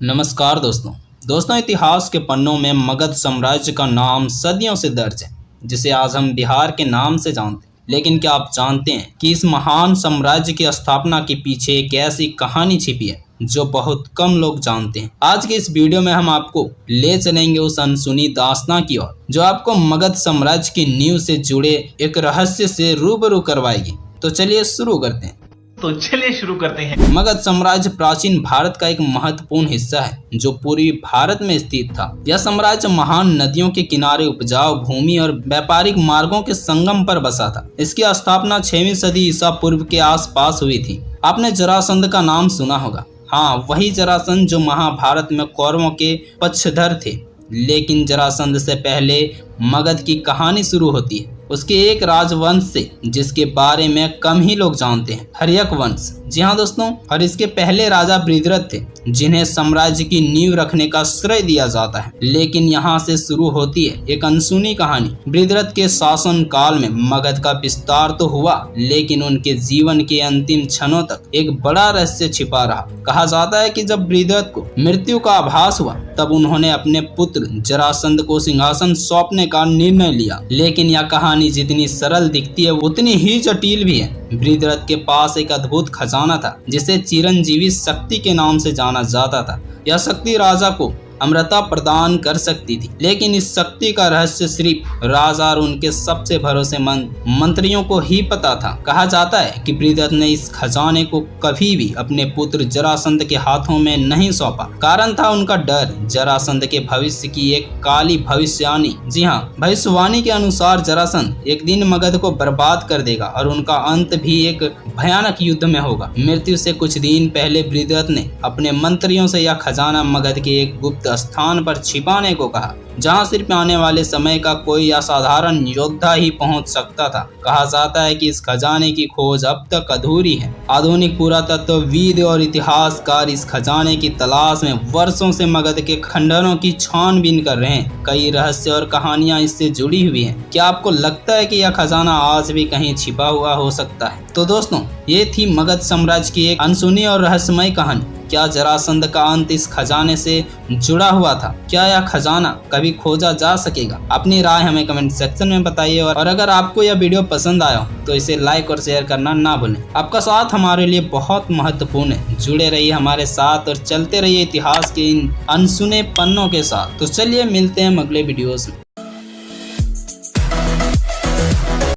नमस्कार दोस्तों इतिहास के पन्नों में मगध साम्राज्य का नाम सदियों से दर्ज है, जिसे आज हम बिहार के नाम से जानते हैं। लेकिन क्या आप जानते हैं कि इस महान साम्राज्य की स्थापना के पीछे एक ऐसी कहानी छिपी है जो बहुत कम लोग जानते हैं। आज के इस वीडियो में हम आपको ले चलेंगे उस अनसुनी दास्तां की ओर जो आपको मगध साम्राज्य की नींव से जुड़े एक रहस्य से रूबरू करवाएगी। तो चलिए शुरू करते हैं। मगध साम्राज्य प्राचीन भारत का एक महत्वपूर्ण हिस्सा है जो पूर्वी भारत में स्थित था। यह साम्राज्य महान नदियों के किनारे, उपजाऊ भूमि और व्यापारिक मार्गों के संगम पर बसा था। इसकी स्थापना 6वीं सदी ईसा पूर्व के आसपास हुई थी। आपने जरासंध का नाम सुना होगा। हाँ, वही जरासंध जो महाभारत में कौरवों के पक्षधर थे। लेकिन जरासंध से पहले मगध की कहानी शुरू होती है उसके एक राजवंश से जिसके बारे में कम ही लोग जानते हैं, हर्यक वंश। जी हाँ दोस्तों, और इसके पहले राजा बृहद्रथ थे जिन्हें साम्राज्य की नींव रखने का श्रेय दिया जाता है। लेकिन यहाँ से शुरू होती है एक अनसुनी कहानी। बृहद्रथ के शासन काल में मगध का विस्तार तो हुआ, लेकिन उनके जीवन के अंतिम क्षणों तक एक बड़ा रहस्य छिपा रहा। कहा जाता है कि जब बृहद्रथ को मृत्यु का आभास हुआ तब उन्होंने अपने पुत्र जरासंध को सिंहासन सौंपने का निर्णय लिया। लेकिन यह कहानी जितनी सरल दिखती है उतनी ही जटिल भी है। बृहद्रथ के पास एक अद्भुत खजाना था जिसे चिरंजीवी शक्ति के नाम से जाना जाता था। यह शक्ति राजा को अमरता प्रदान कर सकती थी, लेकिन इस शक्ति का रहस्य सिर्फ राजा और उनके सबसे भरोसेमंद मंत्रियों को ही पता था। कहा जाता है कि बृहद्रथ ने इस खजाने को कभी भी अपने पुत्र जरासंध के हाथों में नहीं सौंपा। कारण था उनका डर, जरासंध के भविष्य की एक काली भविष्यवाणी। जी हाँ, भविष्यवाणी के अनुसार जरासंध एक दिन मगध को बर्बाद कर देगा और उनका अंत भी एक भयानक युद्ध में होगा। मृत्यु से कुछ दिन पहले बृहद्रथ ने अपने मंत्रियों से यह खजाना मगध के एक गुप्त स्थान पर छिपाने को कहा, जहां सिर्फ आने वाले समय का कोई असाधारण योद्धा ही पहुंच सकता था। कहा जाता है कि इस खजाने की खोज अब तक अधूरी है। आधुनिक पुरातत्वविद और इतिहासकार इस खजाने की तलाश में वर्षों से मगध के खंडहरों की छानबीन कर रहे हैं। कई रहस्य और कहानियां इससे जुड़ी हुई हैं। क्या आपको लगता है कि यह खजाना आज भी कहीं छिपा हुआ हो सकता है? तो दोस्तों, ये थी मगध साम्राज्य की एक अनसुनी और रहस्यमय कहानी। क्या जरासंध का अंत इस खजाने से जुड़ा हुआ था? क्या यह खजाना कभी खोजा जा सकेगा? अपनी राय हमें कमेंट सेक्शन में बताइए और अगर आपको यह वीडियो पसंद आया तो इसे लाइक और शेयर करना ना भूलें। आपका साथ हमारे लिए बहुत महत्वपूर्ण है। जुड़े रहिए हमारे साथ और चलते रहिए इतिहास के इन अनसुने पन्नों के साथ। तो चलिए मिलते हैं अगले वीडियोस में।